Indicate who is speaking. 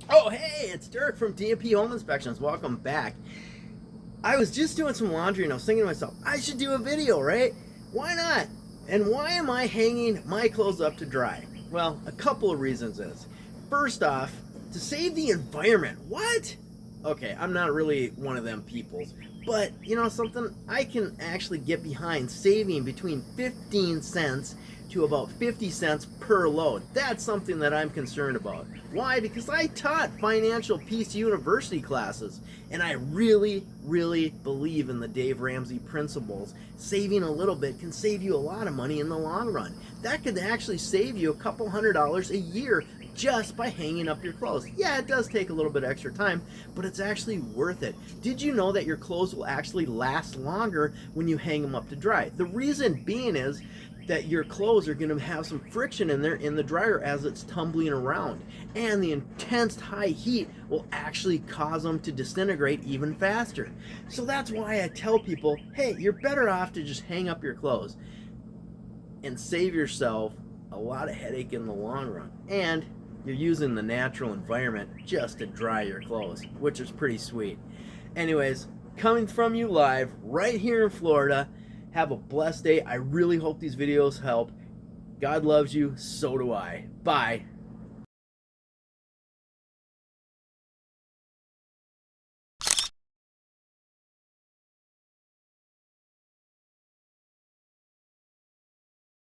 Speaker 1: Oh, hey, it's Dirk from DMP Home Inspections. Welcome back. I was just doing some laundry and I was thinking to myself, I should do a video, right? Why not? And why am I hanging my clothes up to dry? Well, a couple of reasons is. First off, to save the environment. What? Okay, I'm not really one of them peoples, but you know something? I can actually get behind saving between 15 cents to about 50 cents per load. That's something that I'm concerned about. Why? Because I taught financial peace university classes, and I really believe in the Dave Ramsey principles. Saving a little bit can save you a lot of money in the long run. That could actually save you a couple $100s a year just by hanging up your clothes. Yeah, it does take a little bit extra time, but it's actually worth it. Did you know that your clothes will actually last longer when you hang them up to dry? The reason being is that your clothes are going to have some friction in there in the dryer as it's tumbling around, and the intense high heat will actually cause them to disintegrate even faster. So that's why I tell people, hey, you're better off to just hang up your clothes and save yourself a lot of headache in the long run, and you're using the natural environment just to dry your clothes, which is pretty sweet. Anyways, coming from you live right here in Florida. Have a blessed day. I really hope these videos help. God loves you, so do I. Bye.